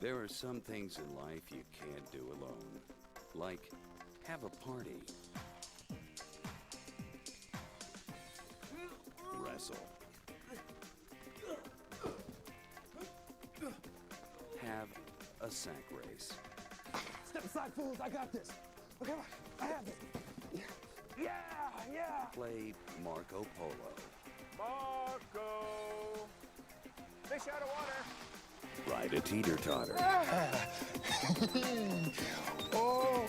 There are some things in life you can't do alone, like have a party, wrestle, have a sack race. Step aside, fools, I got this. Okay, I have it. Yeah. Play Marco Polo. Marco! Fish out of water. Ride a teeter-totter. Oh.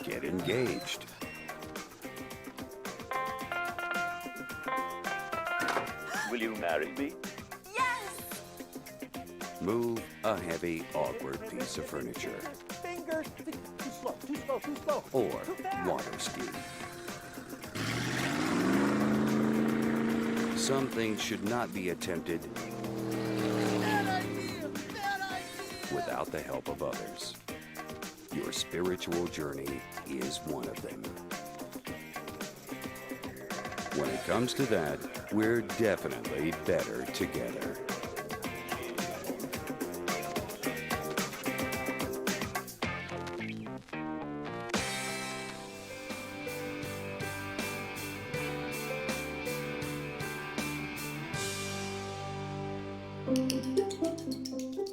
Get engaged. Will you marry me? Yes! Move a heavy, awkward piece of furniture. Fingers. Too slow. Or water ski. Some things should not be attempted without the help of others. Your spiritual journey is one of them. When it comes to that, we're definitely better together.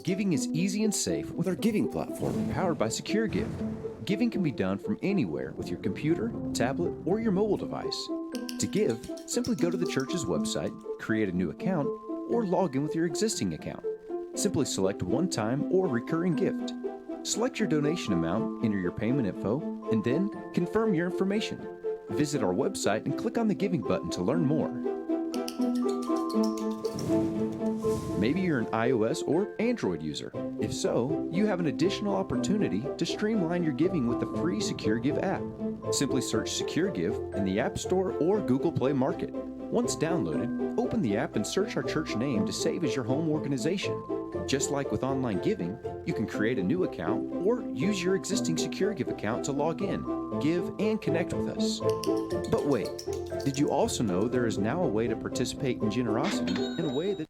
Giving is easy and safe with our giving platform powered by SecureGive. Giving can be done from anywhere with your computer, tablet, or your mobile device. To give, simply go to the church's website, create a new account, or log in with your existing account. Simply select one-time or recurring gift. Select your donation amount, enter your payment info, and then confirm your information. Visit our website and click on the Giving button to learn more. Maybe you're an iOS or Android user. If so, you have an additional opportunity to streamline your giving with the free SecureGive app. Simply search SecureGive in the App Store or Google Play Market. Once downloaded, open the app and search our church name to save as your home organization. Just like with online giving, you can create a new account or use your existing SecureGive account to log in, give, and connect with us. But wait, did you also know there is now a way to participate in generosity in a way that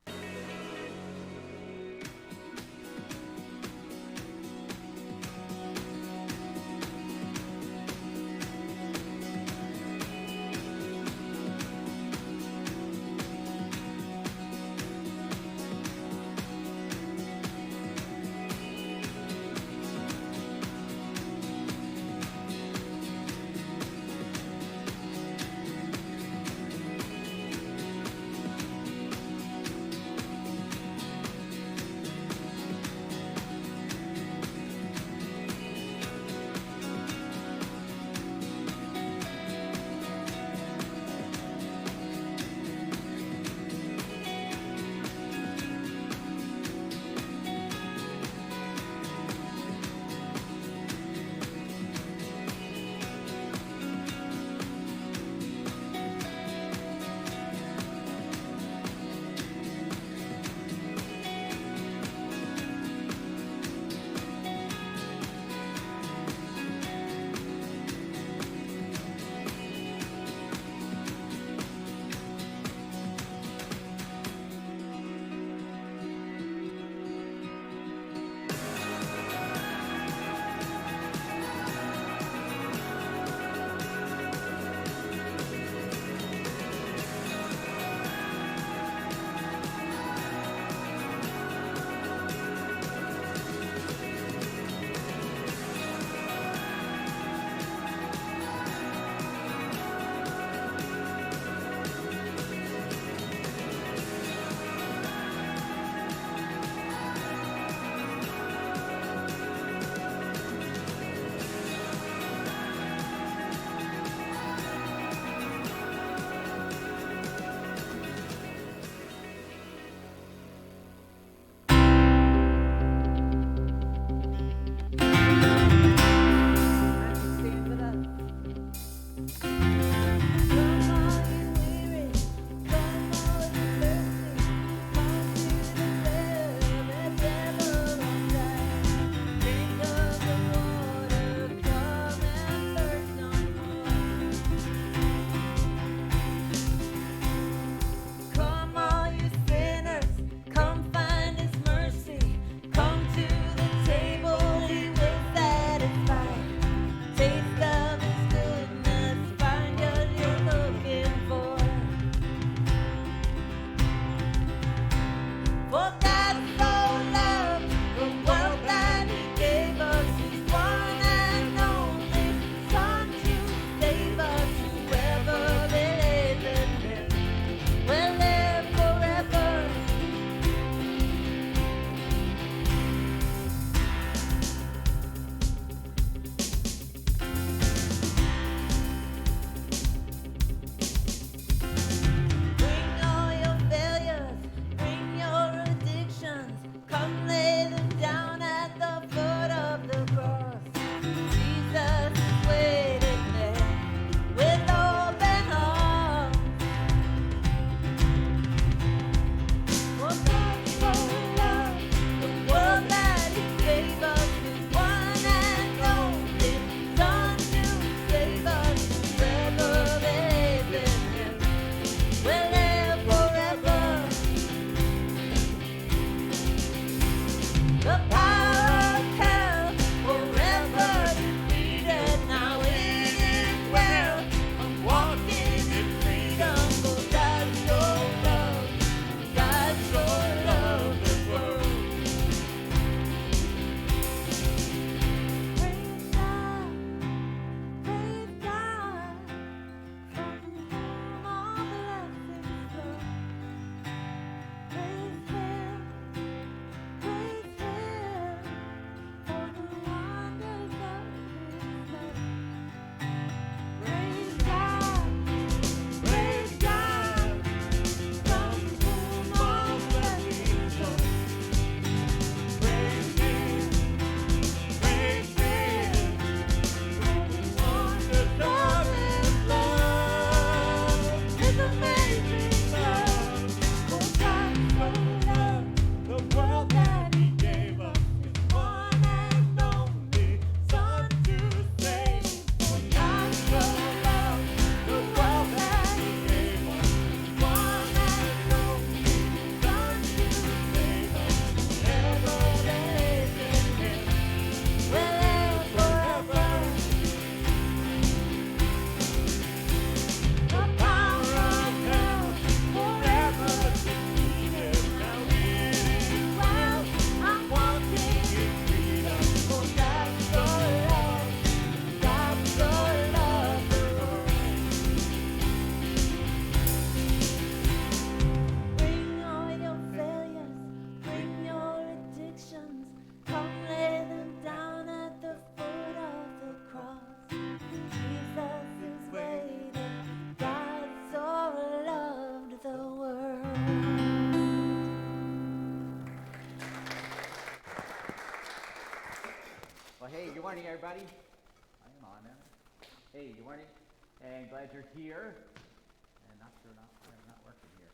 morning, everybody. I am on now. Hey, good morning, and glad you're here. And not sure why I'm not working here.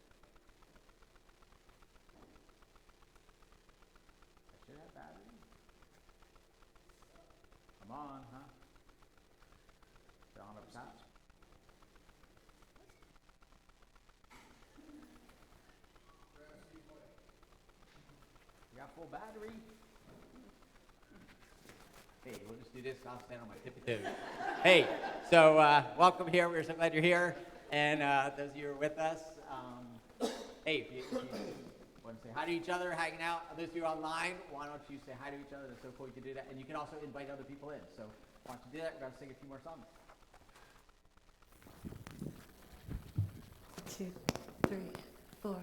I should have battery. Come on, huh? Is it on up top? You got full battery? Hey, we'll just do this. I'll stand on my tippy toes. Hey, so welcome here. We're so glad you're here. And those of you who are with us, hey, if you want to say hi to each other, hanging out, those of you online, why don't you say hi to each other? That's so cool you can do that. And you can also invite other people in. So why don't you do that? We're going to sing a few more songs. 2, 3, 4.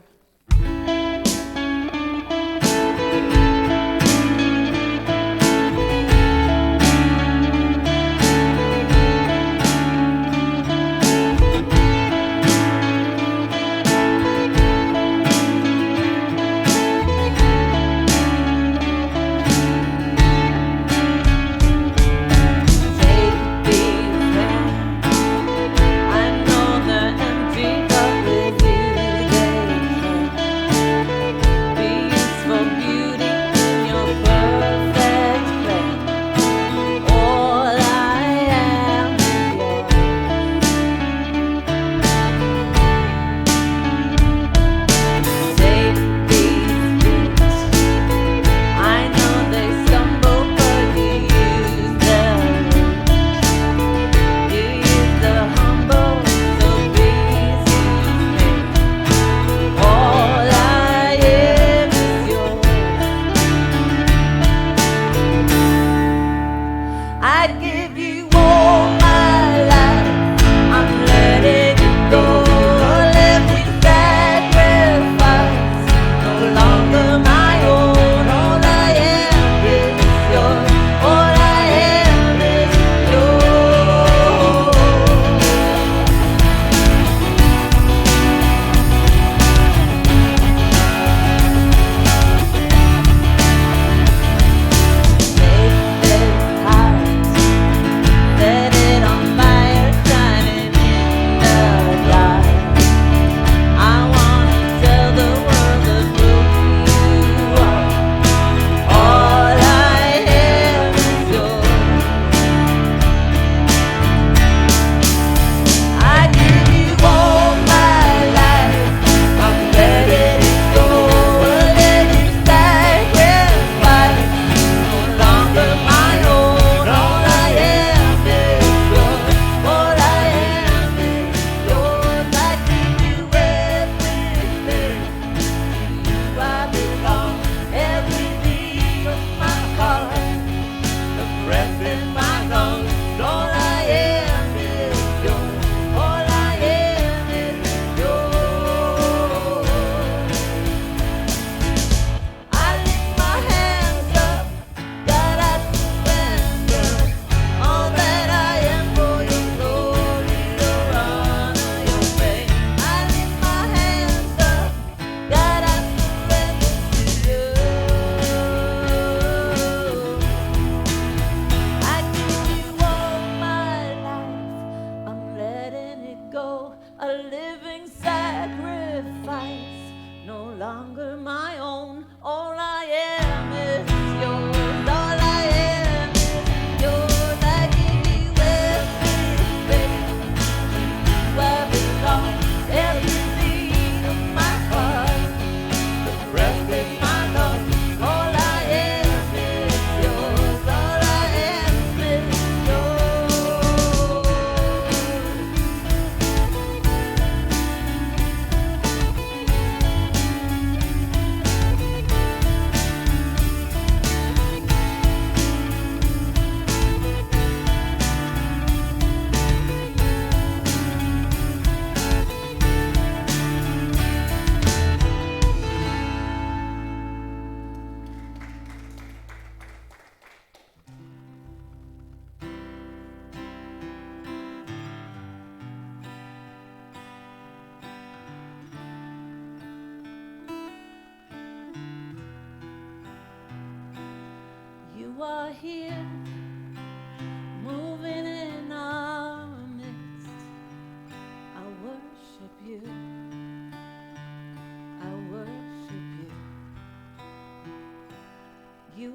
You are here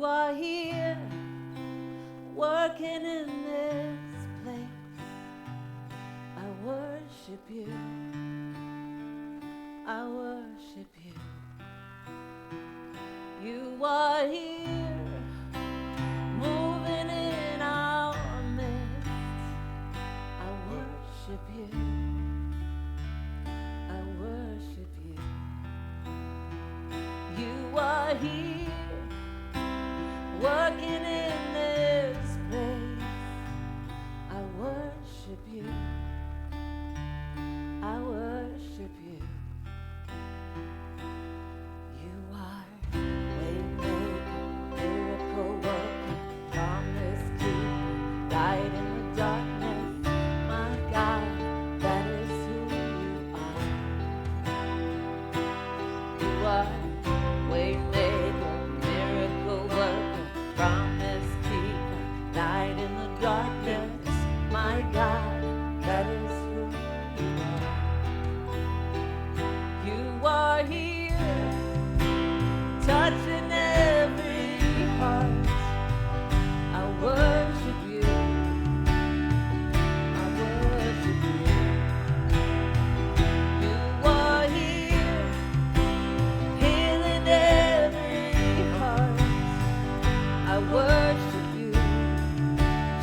You are here, working in this place. I worship you. I worship you. You are here, moving in our midst. I worship you. I worship you. You are here, working in this place. I worship you. I worship you. You are waymaker, miracle worker, promise keeper, light in the darkness. My God, that is who you are. You are waymaker, miracle worker, promise keeper, light in the darkness. My God, that is who you are. You are here, touching every heart. I worship you. I worship you. You are here, healing every heart. I worship you.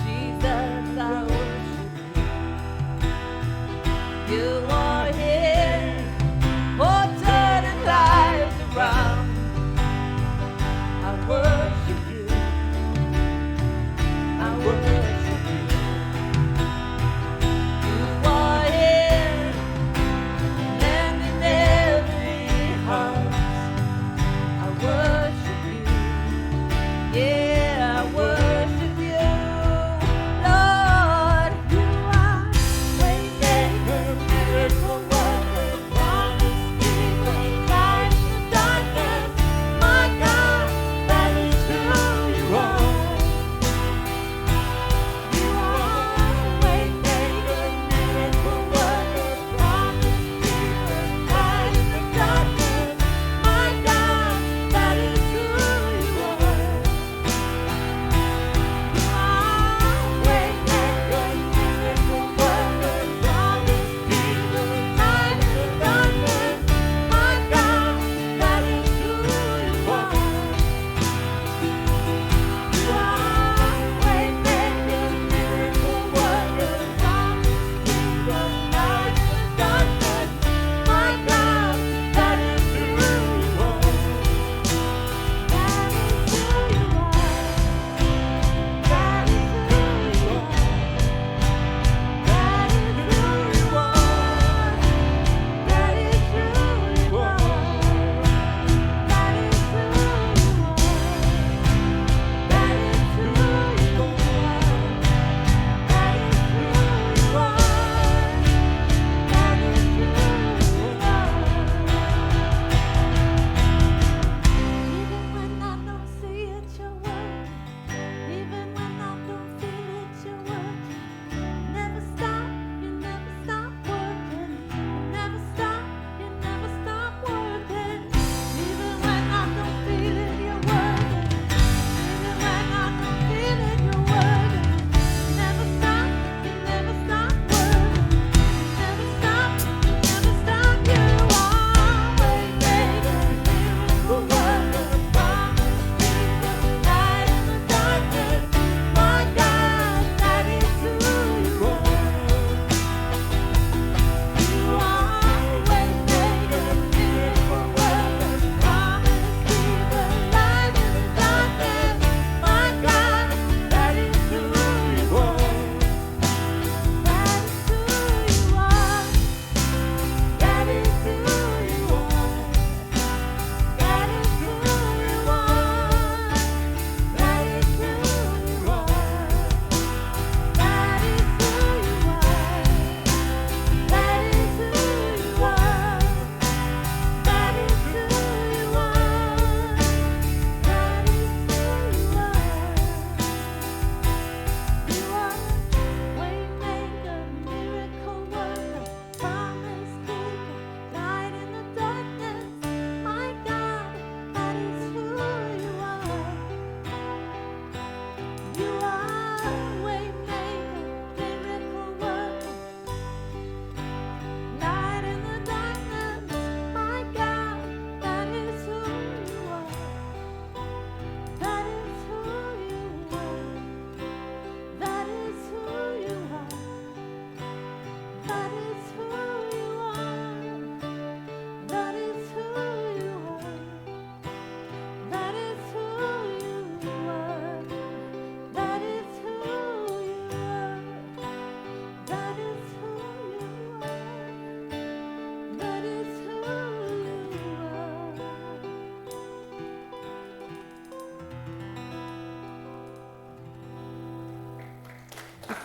Jesus, I worship you. You are here, oh, turning lives around. I worship you. I worship you. You are here, mending every heart. I worship you. Yeah, I worship you. Lord, you are waymaker, miracle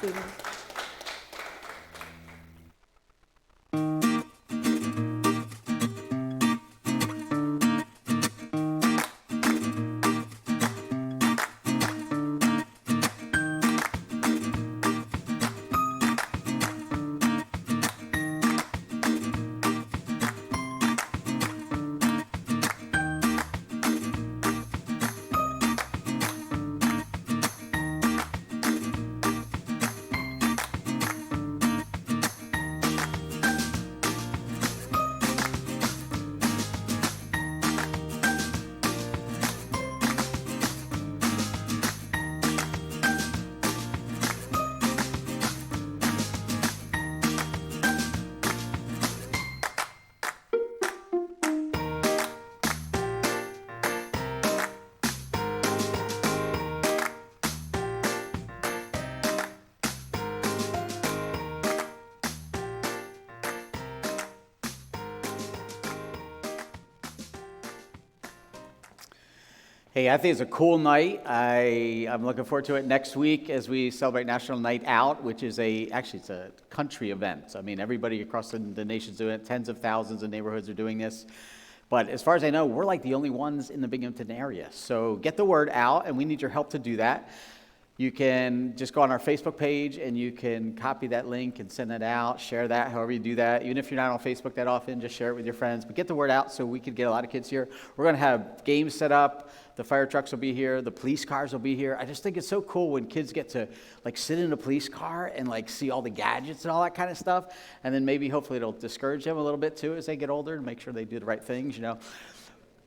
Stephen. Hey, I think it's a cool night. I'm looking forward to it next week as we celebrate National Night Out, which is it's a country event. I mean, everybody across the nation's doing it. Tens of thousands of neighborhoods are doing this. But as far as I know, we're like the only ones in the Binghamton area. So get the word out, and we need your help to do that. You can just go on our Facebook page, and you can copy that link and send it out, share that, however you do that. Even if you're not on Facebook that often, just share it with your friends. But get the word out so we could get a lot of kids here. We're going to have games set up. The fire trucks will be here. The police cars will be here. I just think it's so cool when kids get to sit in a police car and see all the gadgets and all that kind of stuff. And then maybe hopefully it'll discourage them a little bit too as they get older and make sure they do the right things,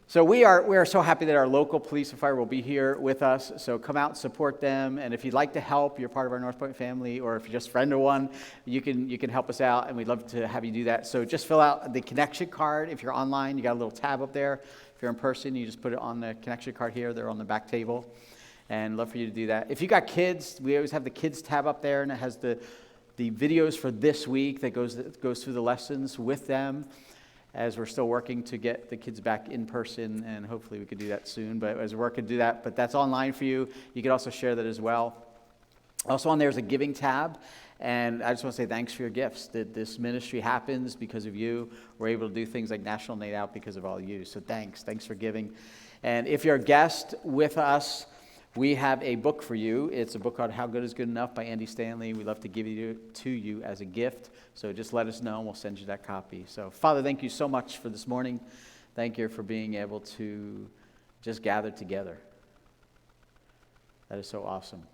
So we are so happy that our local police and fire will be here with us. So come out and support them. And if you'd like to help, you're part of our North Point family, or if you're just a friend of one, you can help us out, and we'd love to have you do that. So just fill out the connection card. If you're online, you got a little tab up there. If you're in person, you just put it on the connection card here. They're on the back table. And love for you to do that. If you got kids, we always have the kids tab up there, and it has the videos for this week that goes through the lessons with them, as we're still working to get the kids back in person, and hopefully we could do that soon. But as we're working to do that, but that's online for you. You can also share that as well. Also on there is a giving tab, and I just want to say thanks for your gifts. That this ministry happens because of you. We're able to do things like National Night Out because of all you. So thanks for giving. And if you're a guest with us, we have a book for you. It's a book called How Good is Good Enough by Andy Stanley. We'd love to give it to you as a gift. So just let us know, and we'll send you that copy. So, Father, thank you so much for this morning. Thank you for being able to just gather together. That is so awesome.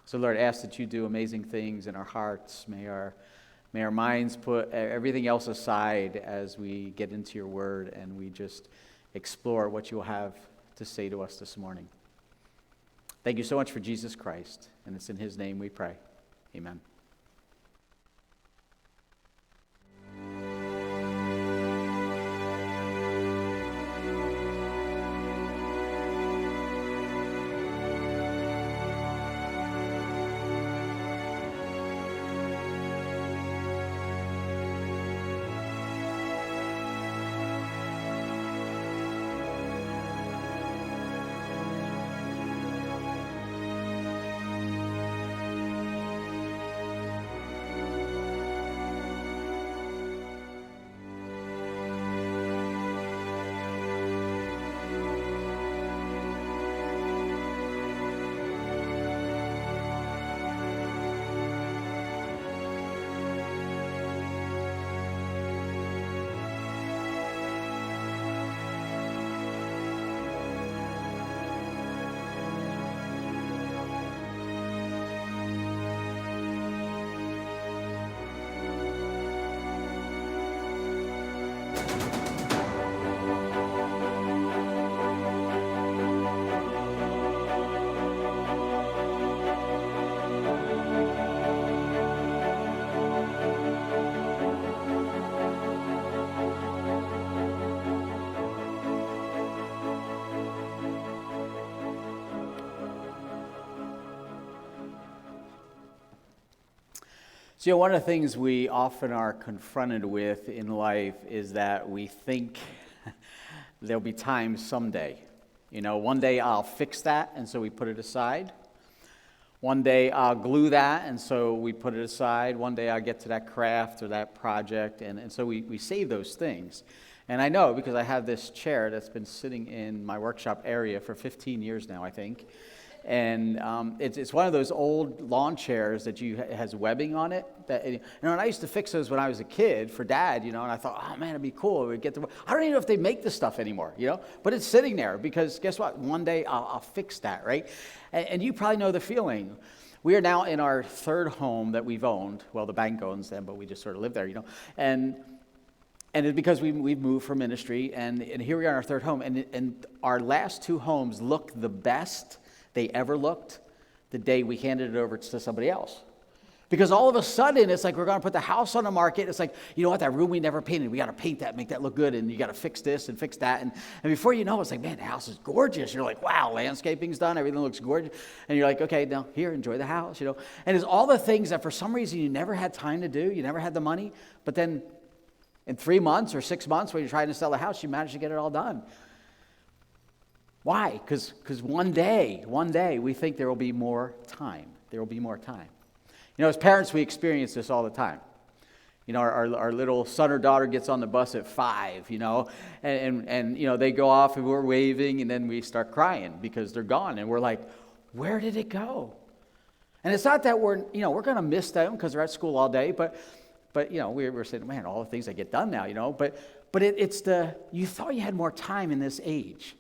So, Lord, I ask that you do amazing things in our hearts. May our minds put everything else aside as we get into your word and we just explore what you'll have to say to us this morning. Thank you so much for Jesus Christ, and it's in his name we pray. Amen. So, one of the things we often are confronted with in life is that we think there'll be time someday. One day I'll fix that, and so we put it aside. One day I'll glue that, and so we put it aside. One day I'll get to that craft or that project, and so we save those things. And I know because I have this chair that's been sitting in my workshop area for 15 years now, I think. And it's one of those old lawn chairs that it has webbing on it. And I used to fix those when I was a kid for Dad, and I thought, oh man, it'd be cool. We'd get I don't even know if they make this stuff anymore, but it's sitting there because guess what? One day I'll fix that, right? And you probably know the feeling. We are now in our third home that we've owned. Well, the bank owns them, but we just sort of live there, And it's because we've moved for ministry, and here we are in our third home, and our last two homes look the best they ever looked the day we handed it over to somebody else. Because all of a sudden, it's like we're going to put the house on the market. It's like, you know what, that room we never painted, we got to paint that, make that look good, and you got to fix this and fix that. And before you know, it's like, man, the house is gorgeous. You're like, wow, landscaping's done, everything looks gorgeous. And you're like, okay, now here, enjoy the house, And it's all the things that for some reason you never had time to do, you never had the money, but then in 3 months or 6 months when you're trying to sell the house, you managed to get it all done. Why? Because one day, we think there will be more time. There will be more time. As parents, we experience this all the time. Our little son or daughter gets on the bus at 5, and they go off and we're waving, and then we start crying because they're gone, and we're like, where did it go? And it's not that we're going to miss them because they're at school all day, but we're saying, man, all the things that get done now, but it's you thought you had more time in this age.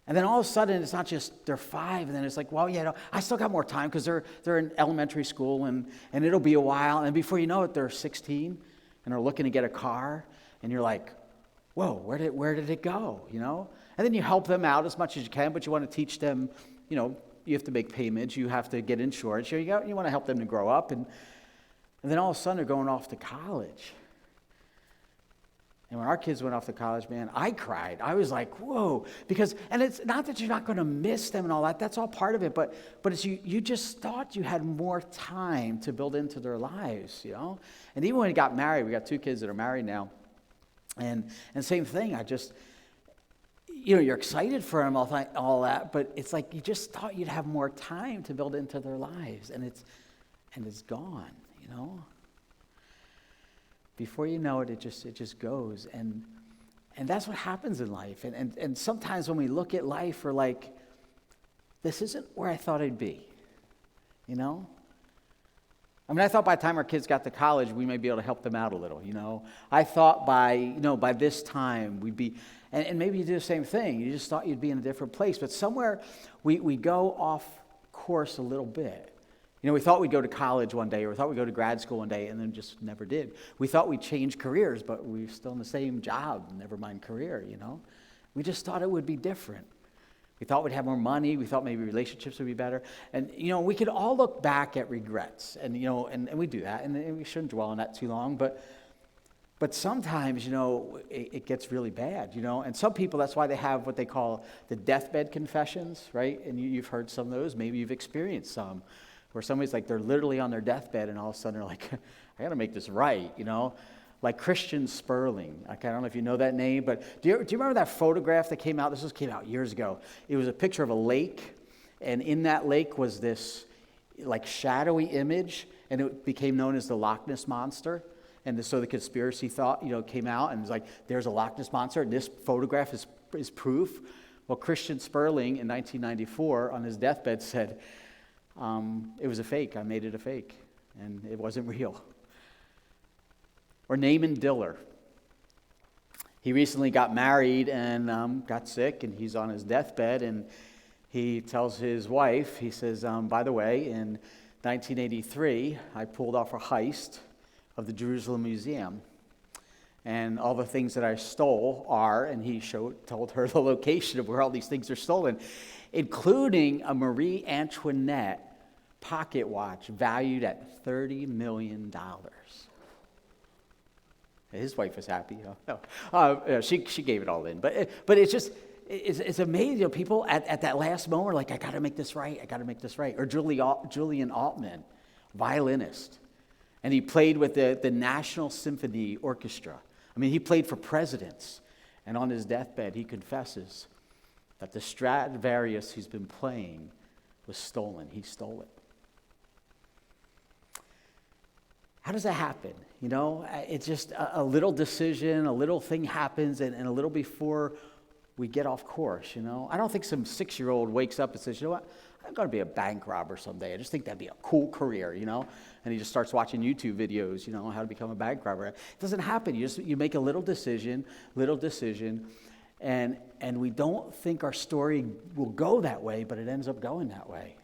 And then all of a sudden, it's not just they're 5, and then it's like, well, I still got more time because they're in elementary school, and it'll be a while. And before you know it, they're 16, and they're looking to get a car, and you're like, whoa, where did it go, And then you help them out as much as you can, but you want to teach them, you have to make payments, you have to get insurance, you want to help them to grow up, and then all of a sudden, they're going off to college. And when our kids went off to college, man, I cried. I was like, whoa. And it's not that you're not going to miss them and all that. That's all part of it. But it's you just thought you had more time to build into their lives, And even when we got married, we got 2 kids that are married now. And same thing. I just, you're excited for them, all that. But it's like you just thought you'd have more time to build into their lives. And it's gone, Before you know it, it just goes. And that's what happens in life. And sometimes when we look at life, we're like, this isn't where I thought I'd be, I thought by the time our kids got to college, we may be able to help them out a little, I thought by this time we'd be, and maybe you do the same thing. You just thought you'd be in a different place. But somewhere we go off course a little bit. We thought we'd go to college one day, or we thought we'd go to grad school one day, and then just never did. We thought we'd change careers, but we're still in the same job, never mind career, We just thought it would be different. We thought we'd have more money. We thought maybe relationships would be better. And, we could all look back at regrets, and, and we do that, and we shouldn't dwell on that too long, but sometimes, it gets really bad, And some people, that's why they have what they call the deathbed confessions, right? And you've heard some of those. Maybe you've experienced some. Where somebody's like, they're literally on their deathbed, and all of a sudden they're like, I got to make this right, Like Christian Sperling. I don't know if you know that name, but do you remember that photograph that came out? This came out years ago. It was a picture of a lake, and in that lake was this like shadowy image, and it became known as the Loch Ness Monster. And so the conspiracy thought, came out, and it was like, there's a Loch Ness Monster, and this photograph is proof. Well, Christian Sperling in 1994 on his deathbed said, it was a fake. I made it a fake, and it wasn't real. Or Naaman Diller. He recently got married and got sick, and he's on his deathbed, and he tells his wife, he says, by the way, in 1983, I pulled off a heist of the Jerusalem Museum, and all the things that I stole are, and he told her the location of where all these things are stolen, including a Marie Antoinette pocket watch valued at $30 million. His wife was happy. No. She gave it all in. But it's just, it's amazing. People at that last moment are like, I got to make this right. I got to make this right. Or Julian Altman, violinist. And he played with the National Symphony Orchestra. He played for presidents. And on his deathbed, he confesses that the Stradivarius he's been playing was stolen. He stole it. How does that happen? You know, it's just a little decision, a little thing happens, and a little before we get off course, you know. I don't think some 6-year-old wakes up and says, you know what, I'm going to be a bank robber someday. I just think that'd be a cool career, you know. And he just starts watching YouTube videos, you know, how to become a bank robber. It doesn't happen. You make a little decision, and we don't think our story will go that way, but it ends up going that way.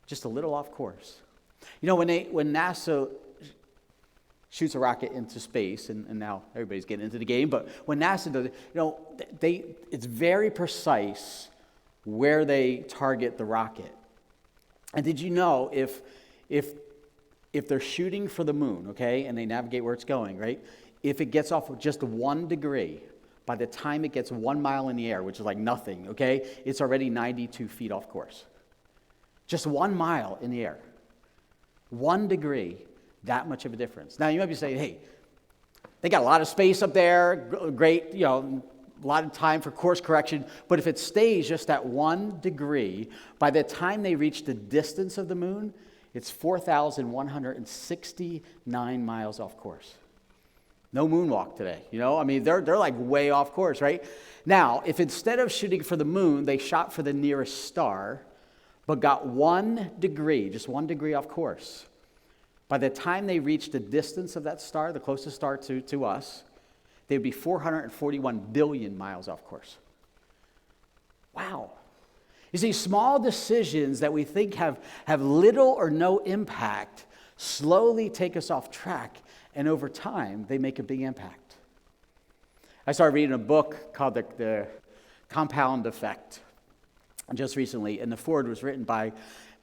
Just a little off course. You know, when NASA shoots a rocket into space, and now everybody's getting into the game, but when NASA does it, you know, it's very precise where they target the rocket. And did you know if they're shooting for the moon, okay, and they navigate where it's going, right? If it gets off just 1 degree, by the time it gets 1 mile in the air, which is like nothing, okay, it's already 92 feet off course. Just 1 mile in the air. 1 degree, that much of a difference. Now, you might be saying, hey, they got a lot of space up there, great, you know, a lot of time for course correction, but if it stays just at 1 degree, by the time they reach the distance of the moon, it's 4,169 miles off course. No moonwalk today, you know? I mean, they're like way off course, right? Now, if instead of shooting for the moon, they shot for the nearest star, but got 1 degree, just 1 degree off course, by the time they reach the distance of that star, the closest star to us, they would be 441 billion miles off course. Wow. You see, small decisions that we think have little or no impact slowly take us off track, and over time, they make a big impact. I started reading a book called The Compound Effect just recently, and the foreword was written by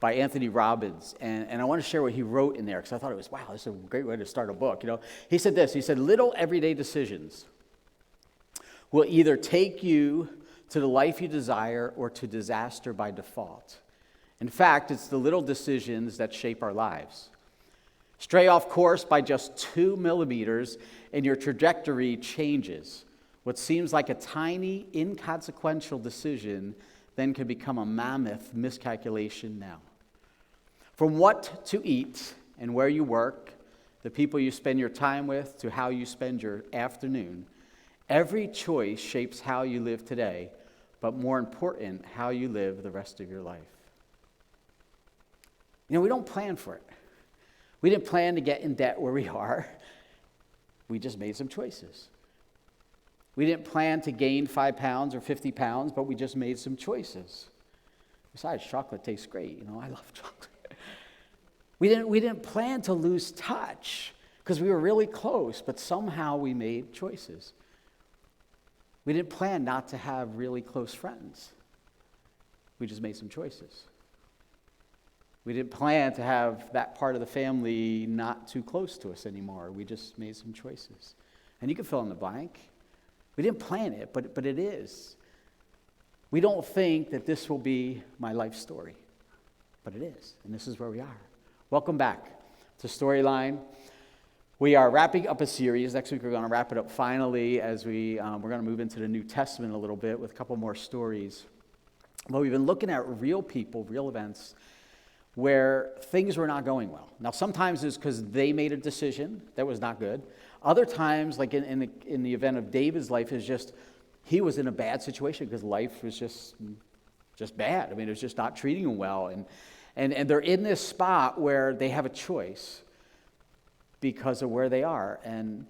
Anthony Robbins, and I want to share what he wrote in there, because I thought it was, wow, this is a great way to start a book, you know. He said this, he said, little everyday decisions will either take you to the life you desire or to disaster by default. In fact, it's the little decisions that shape our lives. Stray off course by just 2 millimeters, and your trajectory changes. What seems like a tiny, inconsequential decision then can become a mammoth miscalculation now. From what to eat and where you work, the people you spend your time with, to how you spend your afternoon, every choice shapes how you live today, but more important, how you live the rest of your life. You know, we don't plan for it. We didn't plan to get in debt where we are. We just made some choices. We didn't plan to gain 5 pounds or 50 pounds, but we just made some choices. Besides, chocolate tastes great. You know, I love chocolate. We didn't plan to lose touch because we were really close, but somehow we made choices. We didn't plan not to have really close friends. We just made some choices. We didn't plan to have that part of the family not too close to us anymore. We just made some choices. And you can fill in the blank. We didn't plan it, but it is. We don't think that this will be my life story, but it is, and this is where we are. Welcome back to Storyline. We are wrapping up a series. Next week we're going to wrap it up finally as we're going to move into the New Testament a little bit with a couple more stories. But we've been looking at real people, real events, where things were not going well. Now, sometimes it's because they made a decision that was not good. Other times, like in the event of David's life, is just he was in a bad situation because life was just bad. I mean, it was just not treating him well. And they're in this spot where they have a choice because of where they are. And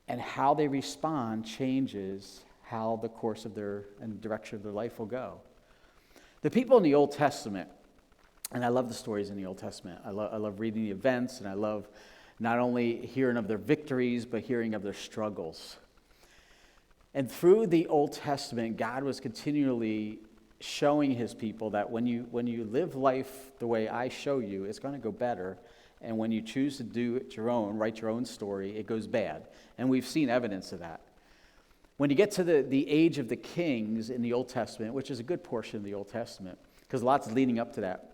how they respond changes how the course of their and direction of their life will go. The people in the Old Testament, and I love the stories in the Old Testament. I love reading the events, and I love not only hearing of their victories, but hearing of their struggles. And through the Old Testament, God was continually showing his people that when you live life the way I show you, it's going to go better. And when you choose to do it your own, write your own story, it goes bad. And we've seen evidence of that. When you get to the age of the kings in the Old Testament, which is a good portion of the Old Testament, because lots leading up to that,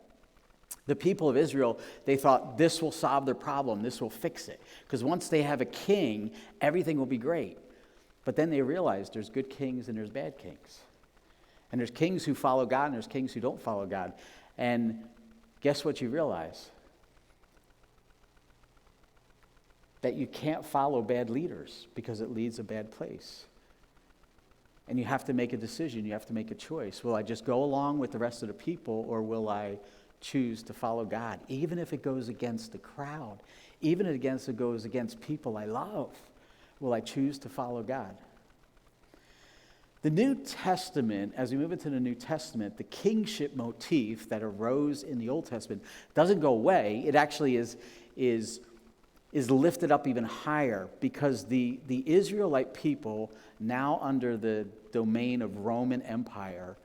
the people of Israel, they thought this will solve their problem, this will fix it. Because once they have a king, everything will be great. But then they realized there's good kings and there's bad kings. And there's kings who follow God and there's kings who don't follow God. And guess what you realize? that you can't follow bad leaders because it leads a bad place. And you have to make a decision. You have to make a choice. Will I just go along with the rest of the people, or will I choose to follow God, even if it goes against the crowd, even if it goes against people I love? Will I choose to follow God? The New Testament, as we move into the New Testament, the kingship motif that arose in the Old Testament doesn't go away. It actually is lifted up even higher, because the Israelite people, now under the domain of Roman Empire,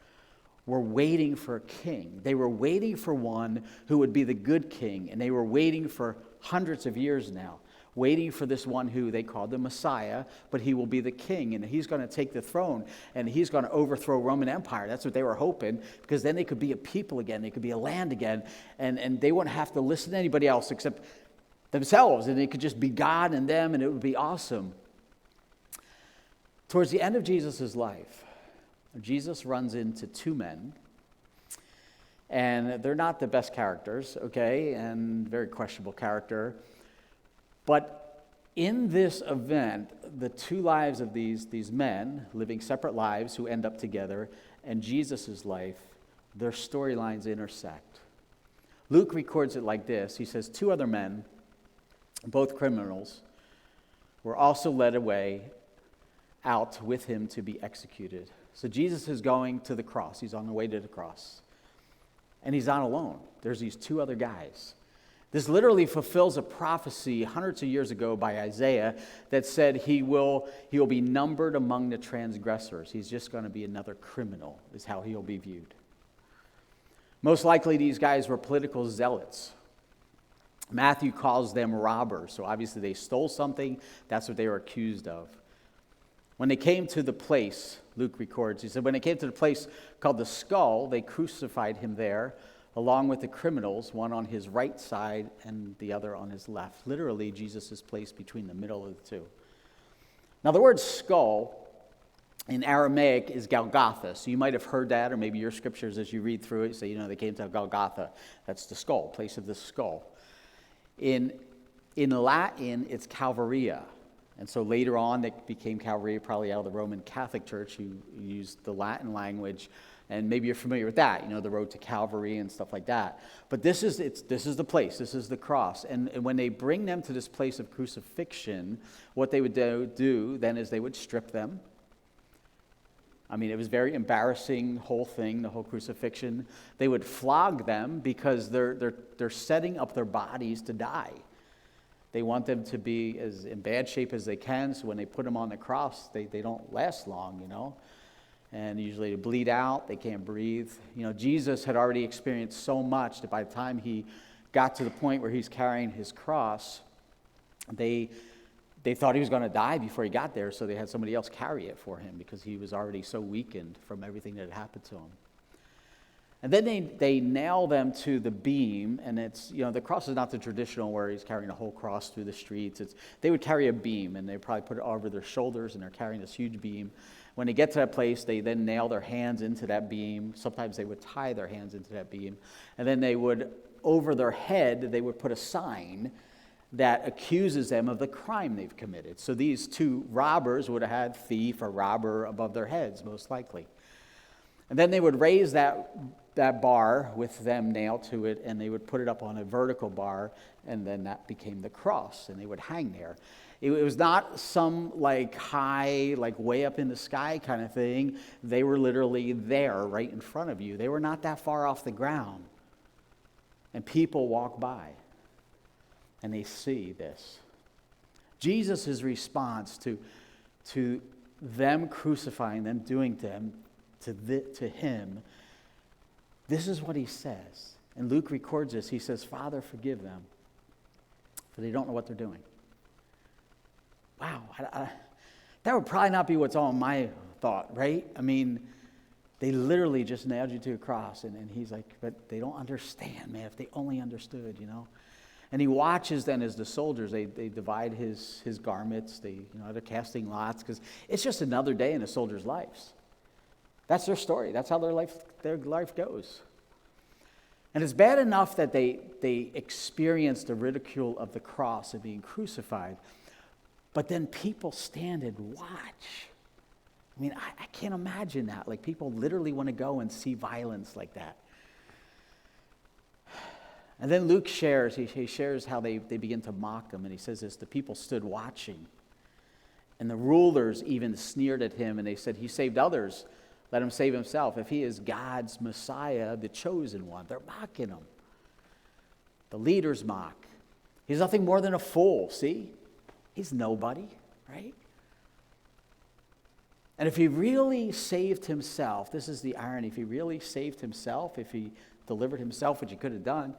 were waiting for a king. They were waiting for one who would be the good king, and they were waiting for hundreds of years now, waiting for this one who they called the Messiah, but he will be the king, and he's going to take the throne, and he's going to overthrow Roman Empire. That's what they were hoping, because then they could be a people again, they could be a land again, and they wouldn't have to listen to anybody else except themselves, and it could just be God and them, and it would be awesome. Towards the end of Jesus' life, Jesus runs into two men, and they're not the best characters, okay, and very questionable character. But in this event, the two lives of these men living separate lives who end up together, and Jesus' life, their storylines intersect. Luke records it like this. He says, 2 other men, both criminals, were also led away out with him to be executed. So Jesus is going to the cross. He's on the way to the cross. And he's not alone. There's these 2 other guys. This literally fulfills a prophecy hundreds of years ago by Isaiah that said he will be numbered among the transgressors. He's just going to be another criminal, is how he'll be viewed. Most likely these guys were political zealots. Matthew calls them robbers. So obviously they stole something. That's what they were accused of. When they came to the place, Luke records, he said, when they came to the place called the Skull, they crucified him there, along with the criminals, one on his right side and the other on his left. Literally, Jesus is placed between the middle of the two. Now, the word skull in Aramaic is Golgotha. So you might have heard that, or maybe your scriptures as you read through it say, they came to Golgotha. That's the skull, place of the skull. In Latin, it's Calvaria. And so later on, it became Calvary, probably out of the Roman Catholic Church, who used the Latin language. And maybe you're familiar with that, the road to Calvary and stuff like that. But this is the place, this is the cross. And when they bring them to this place of crucifixion, what they would do then is they would strip them. I mean, it was a very embarrassing whole thing, the whole crucifixion. They would flog them because they're setting up their bodies to die. They want them to be as in bad shape as they can, so when they put them on the cross, they don't last long, And usually they bleed out, they can't breathe. Jesus had already experienced so much that by the time he got to the point where he's carrying his cross, they thought he was going to die before he got there, so they had somebody else carry it for him because he was already so weakened from everything that had happened to him. And then they nail them to the beam, and it's, the cross is not the traditional where he's carrying a whole cross through the streets. They would carry a beam, and they probably put it over their shoulders, and they're carrying this huge beam. When they get to that place, they then nail their hands into that beam. Sometimes they would tie their hands into that beam. And then they would, over their head, they would put a sign that accuses them of the crime they've committed. So these 2 robbers would have had thief or robber above their heads, most likely. And then they would raise that bar with them nailed to it, and they would put it up on a vertical bar, and then that became the cross, and they would hang there. It was not some high, way up in the sky kind of thing. They were literally there right in front of you. They were not that far off the ground. And people walk by, and they see this. Jesus' response to them crucifying them, doing them to him, this is what he says. And Luke records this. He says, Father, forgive them, for they don't know what they're doing. Wow, that would probably not be what's on my thought, right? I mean, they literally just nailed you to a cross, and he's like, but they don't understand, man. If they only understood, And he watches then as the soldiers, they divide his garments, they're casting lots, because it's just another day in a soldier's lives. That's their story. That's how their life goes. And it's bad enough that they experienced the ridicule of the cross and being crucified, but then people stand and watch. I mean, I can't imagine that. Like, people literally want to go and see violence like that. And then Luke shares, he shares how they begin to mock him, and he says this: the people stood watching, and the rulers even sneered at him, and they said, he saved others, let him save himself. If he is God's Messiah, the chosen one. They're mocking him. The leaders mock. He's nothing more than a fool, see? He's nobody, right? And if he really saved himself, this is the irony, if he really saved himself, if he delivered himself, which he could have done,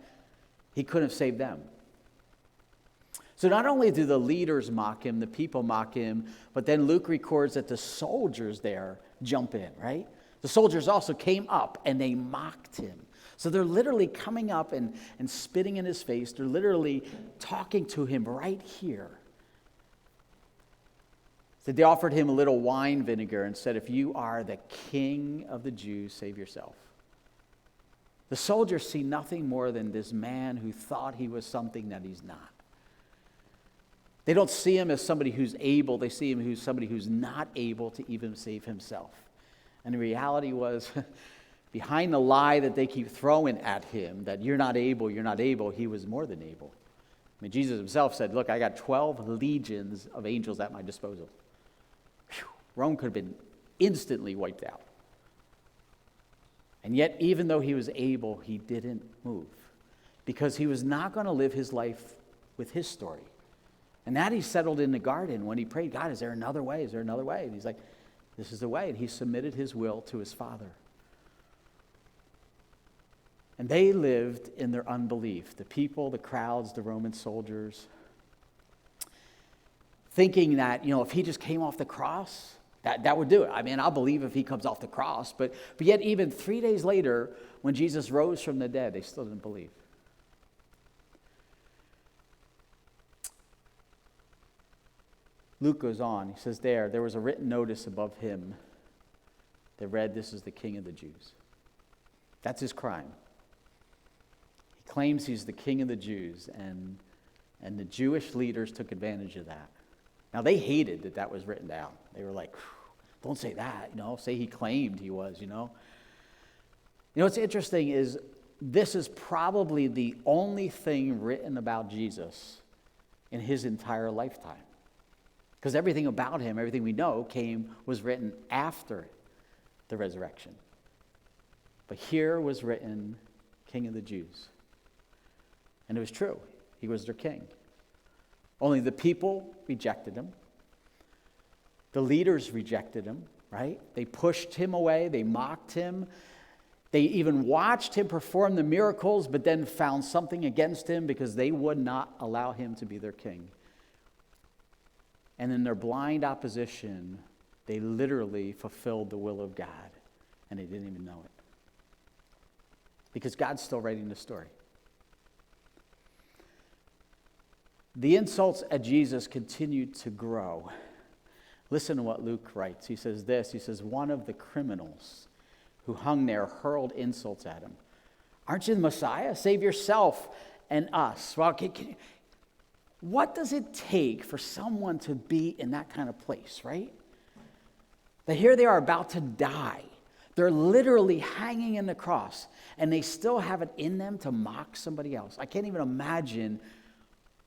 he couldn't have saved them. So not only do the leaders mock him, the people mock him, but then Luke records that the soldiers there jump in, right? The soldiers also came up and they mocked him. So they're literally coming up and spitting in his face. They're literally talking to him right here. So they offered him a little wine vinegar and said, if you are the king of the Jews, save yourself. The soldiers see nothing more than this man who thought he was something that he's not. They don't see him as somebody who's able. They see him as somebody who's not able to even save himself. And the reality was, behind the lie that they keep throwing at him, that you're not able, he was more than able. I mean, Jesus himself said, look, I got 12 legions of angels at my disposal. Whew, Rome could have been instantly wiped out. And yet, even though he was able, he didn't move, because he was not going to live his life with his story. And that he settled in the garden when he prayed, God, is there another way? Is there another way? And he's like, this is the way. And he submitted his will to his Father. And they lived in their unbelief. The people, the crowds, the Roman soldiers, thinking that, if he just came off the cross, that would do it. I mean, I'll believe if he comes off the cross. But yet even 3 days later, when Jesus rose from the dead, they still didn't believe. Luke goes on. He says there was a written notice above him that read, this is the King of the Jews. That's his crime. He claims he's the King of the Jews, and the Jewish leaders took advantage of that. Now, they hated that was written down. They were like, don't say that, say he claimed he was, what's interesting is this is probably the only thing written about Jesus in his entire lifetime. Because everything about him, everything we know, was written after the resurrection. But here was written, King of the Jews. And it was true. He was their king. Only the people rejected him. The leaders rejected him, right? They pushed him away. They mocked him. They even watched him perform the miracles, but then found something against him because they would not allow him to be their king. And in their blind opposition, they literally fulfilled the will of God, and they didn't even know it. Because God's still writing the story. The insults at Jesus continued to grow. Listen to what Luke writes. He says this, one of the criminals who hung there hurled insults at him. Aren't you the Messiah? Save yourself and us. Well, what does it take for someone to be in that kind of place, right? That here they are about to die. They're literally hanging in the cross, and they still have it in them to mock somebody else. I can't even imagine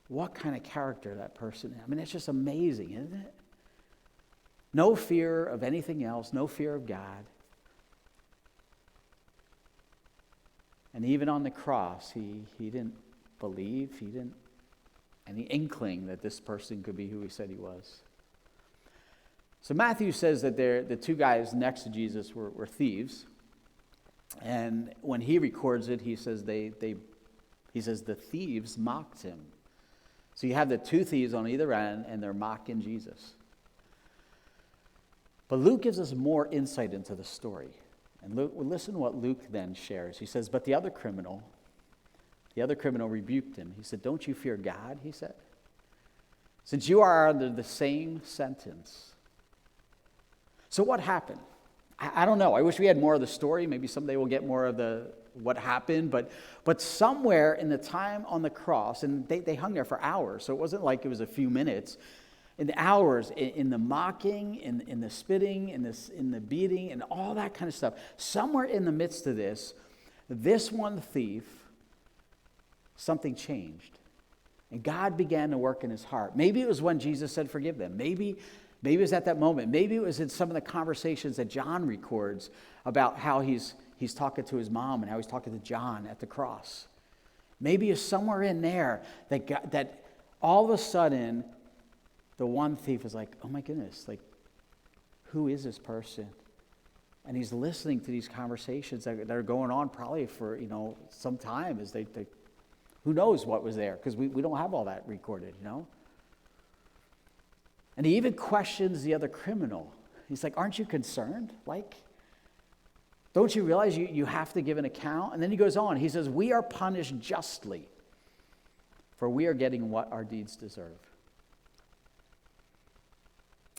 what kind of character that person is. I mean, it's just amazing, isn't it? No fear of anything else, no fear of God. And even on the cross, he didn't believe, he didn't any inkling that this person could be who he said he was. So Matthew says that the two guys next to Jesus were thieves. And when he records it, he says he says the thieves mocked him. So you have the two thieves on either end, and they're mocking Jesus. But Luke gives us more insight into the story. And listen to what Luke then shares. He says, but the other criminal rebuked him. He said, don't you fear God, he said, since you are under the same sentence. So what happened? I don't know. I wish we had more of the story. Maybe someday we'll get more of the what happened, but somewhere in the time on the cross, and they hung there for hours, so it wasn't like it was a few minutes. In the hours, in the mocking, in the spitting, in the beating, and all that kind of stuff, somewhere in the midst of this one thief, something changed. And God began to work in his heart. Maybe it was when Jesus said, forgive them. Maybe it was at that moment. Maybe it was in some of the conversations that John records about how he's talking to his mom and how he's talking to John at the cross. Maybe it's somewhere in there that all of a sudden, the one thief is like, oh my goodness, like, who is this person? And he's listening to these conversations that are going on probably for, some time as they who knows what was there, because we don't have all that recorded, And he even questions the other criminal. He's like, aren't you concerned? Like, don't you realize you have to give an account? And then he goes on. He says, we are punished justly, for we are getting what our deeds deserve.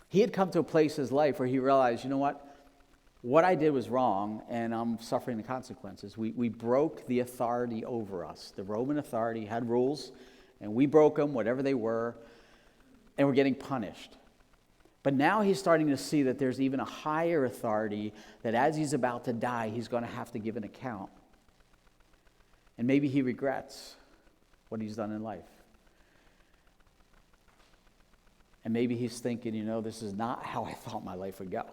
He had come to a place in his life where he realized, you know what? What I did was wrong, and I'm suffering the consequences. We broke the authority over us. The Roman authority had rules, and we broke them, whatever they were, and we're getting punished. But now he's starting to see that there's even a higher authority, that as he's about to die, he's going to have to give an account. And maybe he regrets what he's done in life. And maybe he's thinking, this is not how I thought my life would go,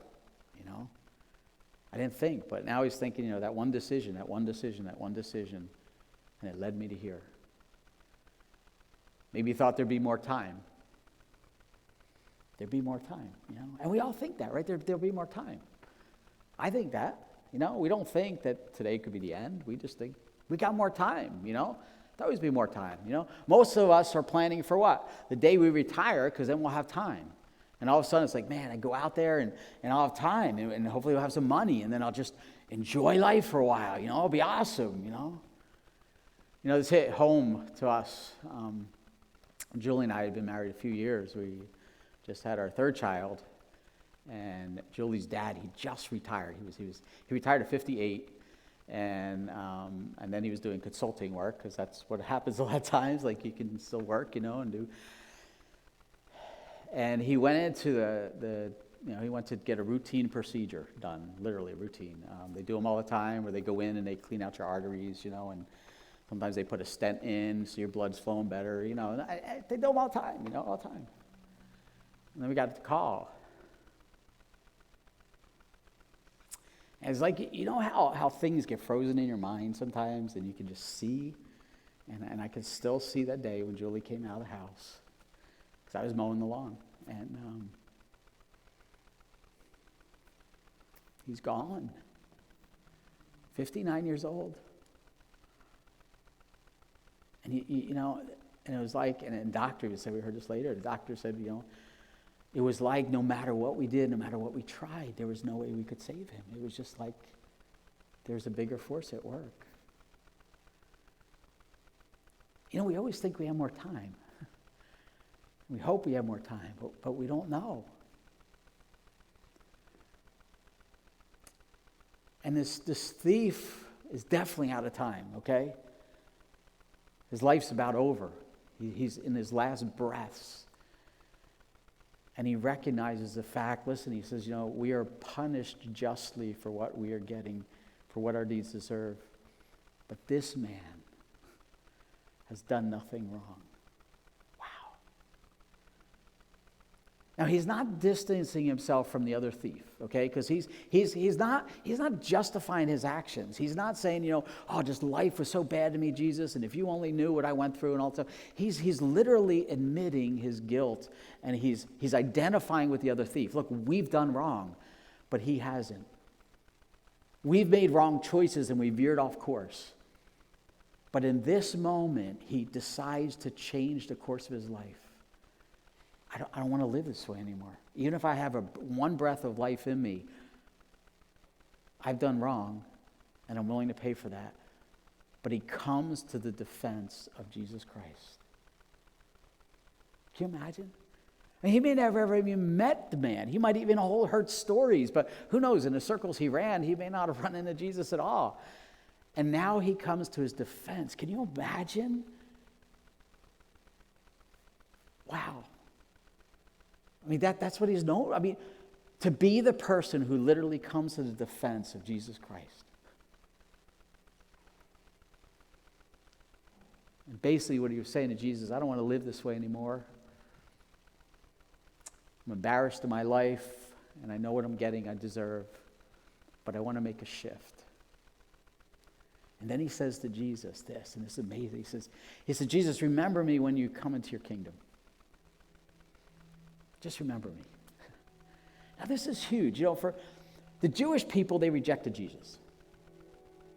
I didn't think, but now he's thinking, that one decision, and it led me to here. Maybe he thought there'd be more time. There'd be more time, And we all think that, right? There'll be more time. I think that, We don't think that today could be the end. We just think we got more time, There'll always be more time, Most of us are planning for what? The day we retire, because then we'll have time. And all of a sudden, it's like, man, I go out there and I'll have time, and hopefully I'll have some money, and then I'll just enjoy life for a while, It'll be awesome, This hit home to us. Julie and I had been married a few years. We just had our third child, and Julie's dad, he just retired. He retired at 58, and then he was doing consulting work, because that's what happens a lot of times, like you can still work, and do. And he went into he went to get a routine procedure done, literally routine. They do them all the time, where they go in and they clean out your arteries, and sometimes they put a stent in so your blood's flowing better, and they do them all the time, all the time. And then we got the call. And it's like, how things get frozen in your mind sometimes, and you can just see, and I can still see that day when Julie came out of the house. Because I was mowing the lawn, and he's gone. 59 years old. And and it was like, and the doctor said, we heard this later, the doctor said, it was like no matter what we did, no matter what we tried, there was no way we could save him. It was just like there's a bigger force at work. We always think we have more time. We hope we have more time, but we don't know. And this thief is definitely out of time, okay? His life's about over. He's in his last breaths. And he recognizes the fact, listen, he says, we are punished justly for what we are getting, for what our deeds deserve. But this man has done nothing wrong. Now, he's not distancing himself from the other thief, okay? Because he's not justifying his actions. He's not saying, just life was so bad to me, Jesus, and if you only knew what I went through and all that stuff. He's literally admitting his guilt, and he's identifying with the other thief. Look, we've done wrong, but he hasn't. We've made wrong choices, and we veered off course. But in this moment, he decides to change the course of his life. I don't want to live this way anymore. Even if I have one breath of life in me, I've done wrong, and I'm willing to pay for that. But he comes to the defense of Jesus Christ. Can you imagine? He may never ever even met the man. He might even heard stories, but who knows? In the circles he ran, he may not have run into Jesus at all. And now he comes to his defense. Can you imagine? Wow. I mean, that's what he's known. I mean, to be the person who literally comes to the defense of Jesus Christ. And basically what he was saying to Jesus, I don't want to live this way anymore. I'm embarrassed in my life, and I know what I'm getting, I deserve, but I want to make a shift. And then he says to Jesus this, and it's amazing. He says, Jesus, remember me when you come into your kingdom. Just remember me. Now this is huge. You know, for the Jewish people, they rejected Jesus.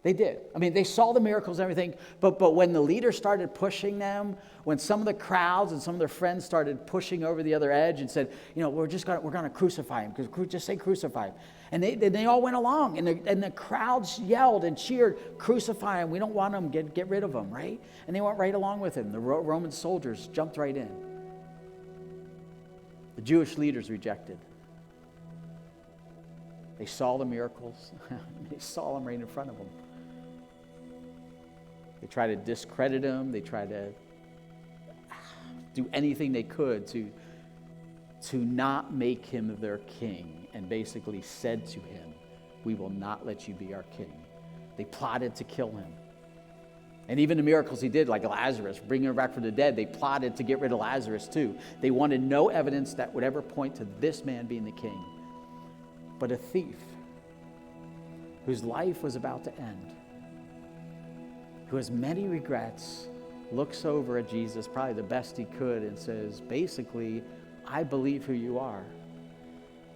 They did. I mean, they saw the miracles and everything, but when the leaders started pushing them, when some of the crowds and some of their friends started pushing over the other edge and said, you know, we're going to crucify him, because just say crucify him. And they all went along, and the crowds yelled and cheered, crucify him, we don't want him, get rid of him, right? And they went right along with him. The Roman soldiers jumped right in. The Jewish leaders rejected. They saw the miracles. They saw them right in front of them. They tried to discredit him. They tried to do anything they could to not make him their king, and basically said to him, we will not let you be our king. They plotted to kill him. And even the miracles he did, like Lazarus, bringing him back from the dead, they plotted to get rid of Lazarus too. They wanted no evidence that would ever point to this man being the king. But a thief whose life was about to end, who has many regrets, looks over at Jesus, probably the best he could, and says, basically, I believe who you are,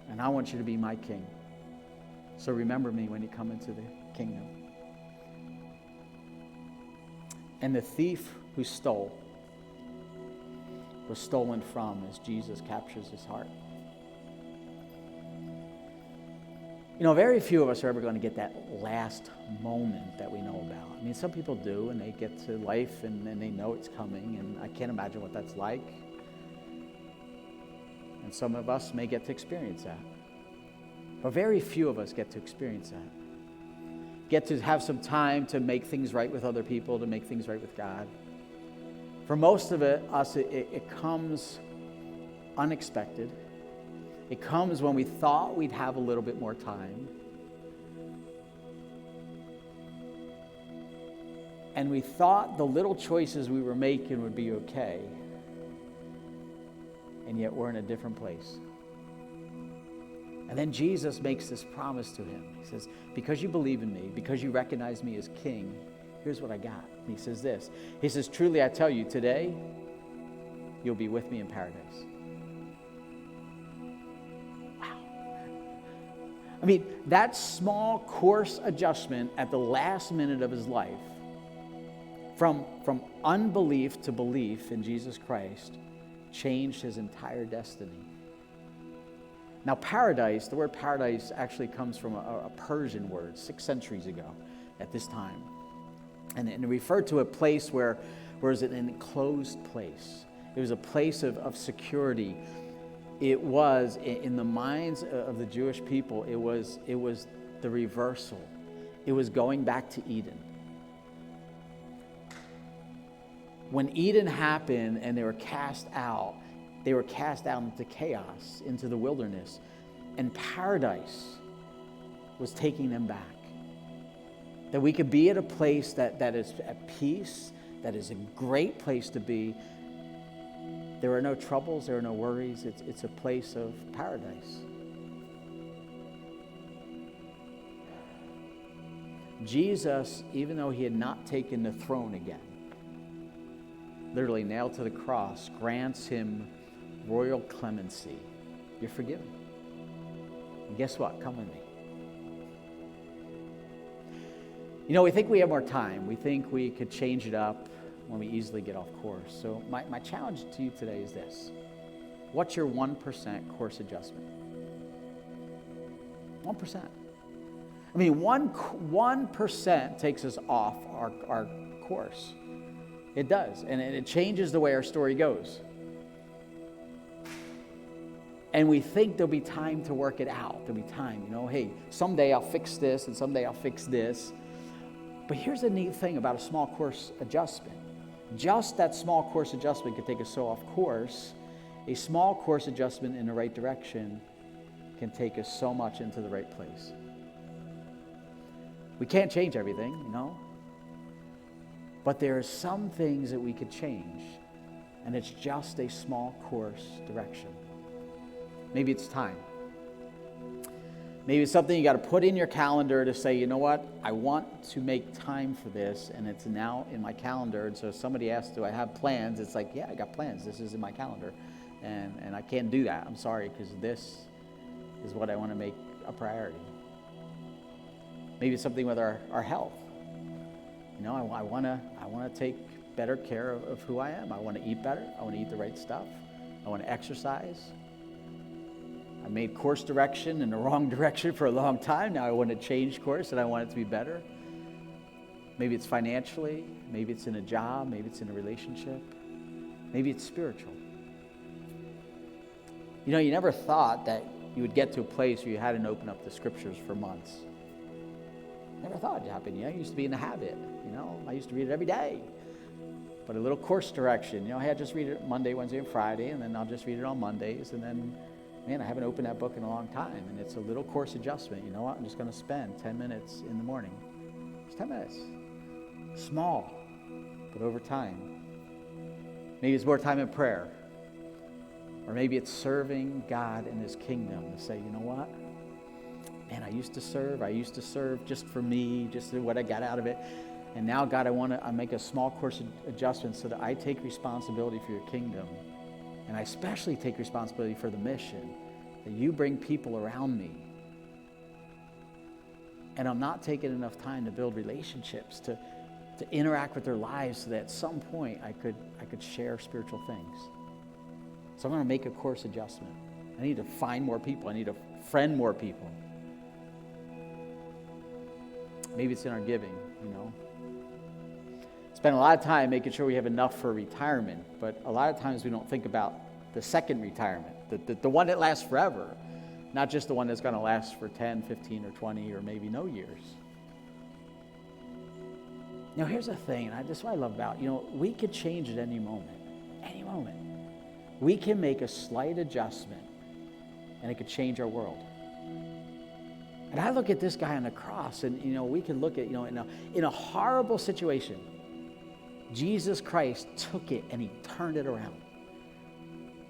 and I want you to be my king. So remember me when you come into the kingdom. And the thief who stole was stolen from as Jesus captures his heart. You know, very few of us are ever going to get that last moment that we know about. I mean, some people do, and they get to life and they know it's coming, and I can't imagine what that's like. And some of us may get to experience that. But very few of us get to experience that. Get to have some time to make things right with other people, to make things right with God. For most of us, it comes unexpected. It comes when we thought we'd have a little bit more time. And we thought the little choices we were making would be okay. And yet we're in a different place. And then Jesus makes this promise to him. He says, because you believe in me, because you recognize me as king, here's what I got. And he says this. He says, truly I tell you, today you'll be with me in paradise. I mean, that small course adjustment at the last minute of his life, from unbelief to belief in Jesus Christ, changed his entire destiny. Now, paradise, the word paradise actually comes from a Persian word 6 centuries ago at this time. And it referred to a place where it was an enclosed place. It was a place of security. It was, in the minds of the Jewish people, it was the reversal. It was going back to Eden. When Eden happened and they were cast out into chaos, into the wilderness, and paradise was taking them back. That we could be at a place that is at peace, that is a great place to be. There are no troubles, there are no worries. It's a place of paradise. Jesus, even though he had not taken the throne again, literally nailed to the cross, grants him royal clemency. You're forgiven. And guess what? Come with me. You know, we think we have more time. We think we could change it up when we easily get off course. So my challenge to you today is this. What's your 1% course adjustment? 1%. I mean, 1% takes us off our course. It does. And it changes the way our story goes. And we think there'll be time to work it out. There'll be time, hey, someday I'll fix this and someday I'll fix this. But here's the neat thing about a small course adjustment. Just that small course adjustment can take us so off course. A small course adjustment in the right direction can take us so much into the right place. We can't change everything, you know. But there are some things that we could change, and it's just a small course direction. Maybe it's time. Maybe it's something you got to put in your calendar to say, you know what, I want to make time for this, and it's now in my calendar. And so if somebody asks, do I have plans? It's like, yeah, I got plans. This is in my calendar. And I can't do that. I'm sorry, because this is what I want to make a priority. Maybe it's something with our health. You know, I want to take better care of who I am. I want to eat better. I want to eat the right stuff. I want to exercise. I made course direction in the wrong direction for a long time. Now I want to change course and I want it to be better. Maybe it's financially. Maybe it's in a job. Maybe it's in a relationship. Maybe it's spiritual. You know, you never thought that you would get to a place where you hadn't opened up the scriptures for months. Never thought it'd happen. You know, I used to be in the habit. You know, I used to read it every day. But a little course direction. You know, hey, I just read it Monday, Wednesday, and Friday, and then I'll just read it on Mondays, and then, man, I haven't opened that book in a long time, and it's a little course adjustment. You know what? I'm just going to spend 10 minutes in the morning. It's 10 minutes. Small, but over time. Maybe it's more time in prayer. Or maybe it's serving God in His kingdom to say, you know what? Man, I used to serve just for me, just what I got out of it. And now, God, I make a small course adjustment so that I take responsibility for your kingdom. And I especially take responsibility for the mission, that you bring people around me. And I'm not taking enough time to build relationships, to interact with their lives so that at some point I could share spiritual things. So I'm going to make a course adjustment. I need to find more people. I need to friend more people. Maybe it's in our giving, you know. Spend a lot of time making sure we have enough for retirement, but a lot of times we don't think about the second retirement, the one that lasts forever, not just the one that's going to last for 10, 15, or 20, or maybe no years. Now, here's the thing, and this is what I love about, you know, we could change at any moment. Any moment. We can make a slight adjustment, and it could change our world. And I look at this guy on the cross, and, you know, we can look at, you know, in a horrible situation, Jesus Christ took it and He turned it around.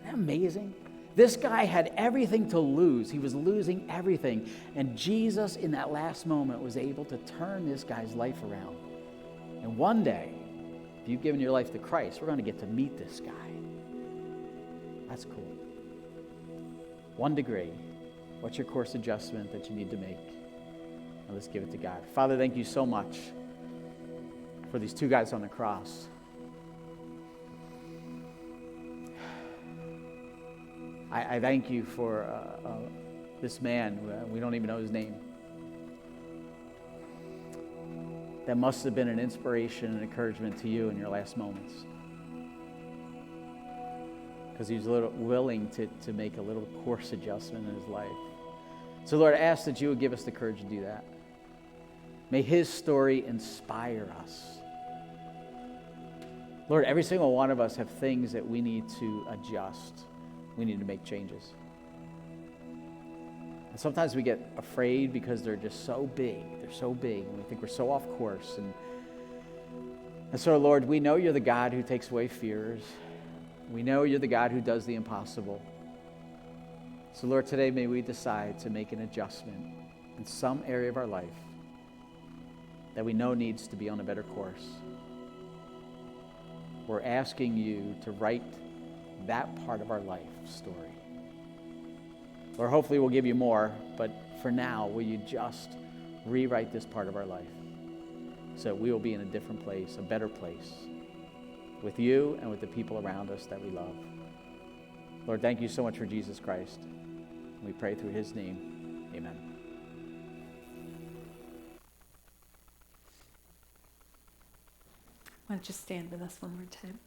Isn't that amazing? This guy had everything to lose. He was losing everything. And Jesus, in that last moment, was able to turn this guy's life around. And one day, if you've given your life to Christ, we're going to get to meet this guy. That's cool. 1 degree. What's your course adjustment that you need to make? Now let's give it to God. Father, thank you so much for these two guys on the cross. I thank you for this man, we don't even know his name, that must have been an inspiration and encouragement to you in your last moments. Because he was willing to make a little course adjustment in his life. So Lord, I ask that you would give us the courage to do that. May his story inspire us. Lord, every single one of us have things that we need to adjust. We need to make changes. And sometimes we get afraid because they're just so big. They're so big, and we think we're so off course. And so, Lord, we know you're the God who takes away fears. We know you're the God who does the impossible. So, Lord, today may we decide to make an adjustment in some area of our life that we know needs to be on a better course. We're asking you to write that part of our life story. Lord, hopefully we'll give you more, but for now, will you just rewrite this part of our life so that we will be in a different place, a better place, with you and with the people around us that we love. Lord, thank you so much for Jesus Christ. We pray through his name. Amen. Why don't you stand with us one more time?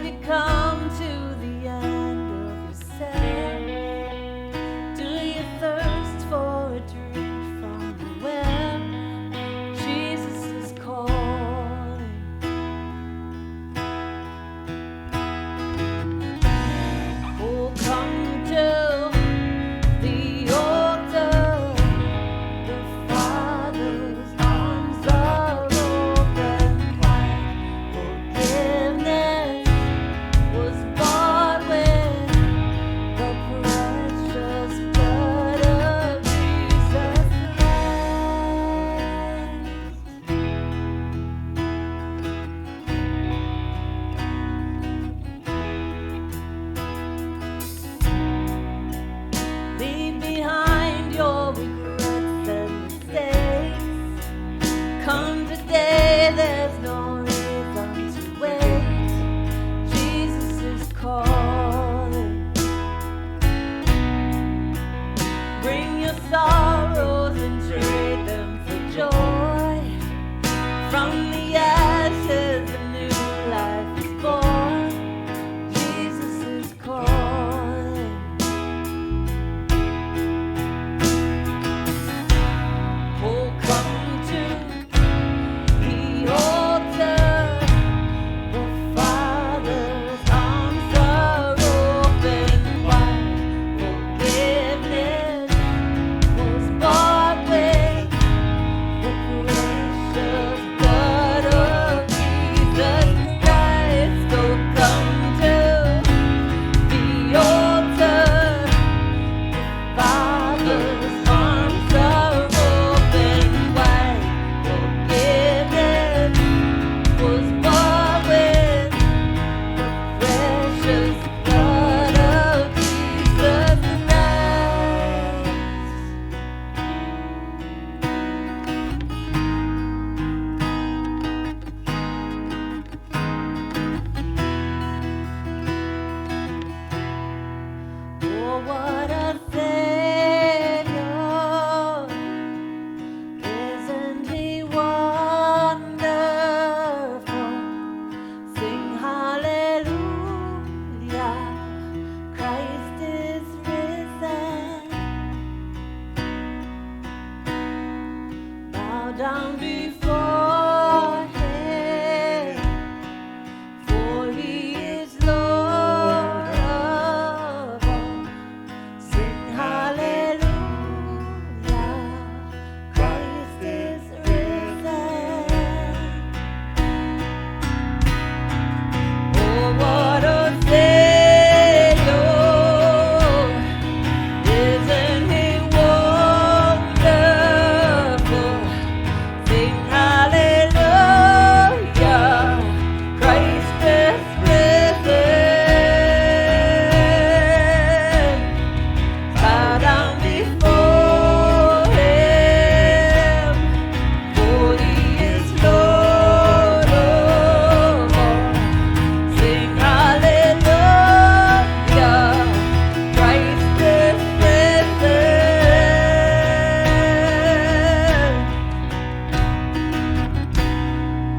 you come to the end of yourself? Do you thirst for a drink from the well? Jesus is calling. Oh, come to the altar. The Father's arms are open wide. Forgiveness was bought with the precious blood of Jesus Christ. Leave behind your regrets and mistakes. Come today, there's no reason to wait. Jesus is calling. Bring your sorrows and trade them for joy. From the ashes, a new life is born. Jesus is calling. Oh, come to the altar. The Father's arms are open wide. Forgiveness was bought with the precious blood of Jesus Christ. So come to the altar. Father's arms are open wide. Forgiveness was bought with the precious blood of Jesus Christ. Oh, what a Savior! Isn't He wonderful? Sing hallelujah! Christ is risen. Bow down before Him, for He is Lord of all. Sing hallelujah, Christ is risen. Oh, what a Savior! Isn't He wonderful? Sing hallelujah, Christ is risen. Bow down before Him, for He is Lord of all. Sing hallelujah, Christ is risen.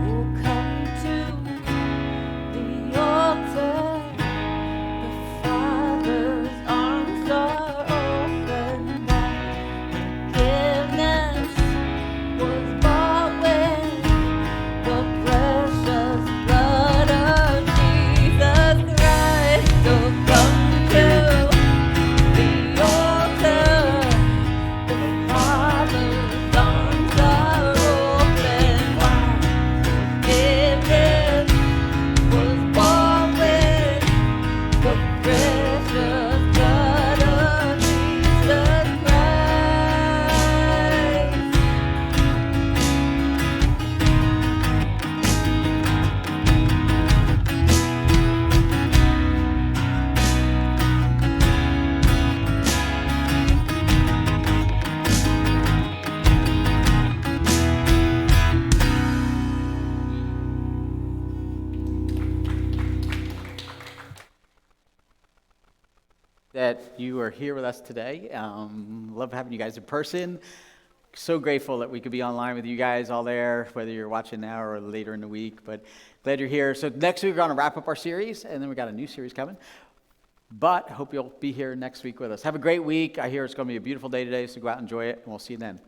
Oh, come to the altar. The Father's arms are open wide. Forgiveness was bought with the precious blood of Jesus Christ. So come to the altar. The Father's arms are open wide. Forgiveness was bought with the precious blood of Jesus Christ. That you are here with us today. Love having you guys in person. So grateful that we could be online with you guys all there, whether you're watching now or later in the week. But glad you're here. So next week we're going to wrap up our series, and then we got a new series coming. But I hope you'll be here next week with us. Have a great week. I hear it's going to be a beautiful day today, so go out and enjoy it, and we'll see you then.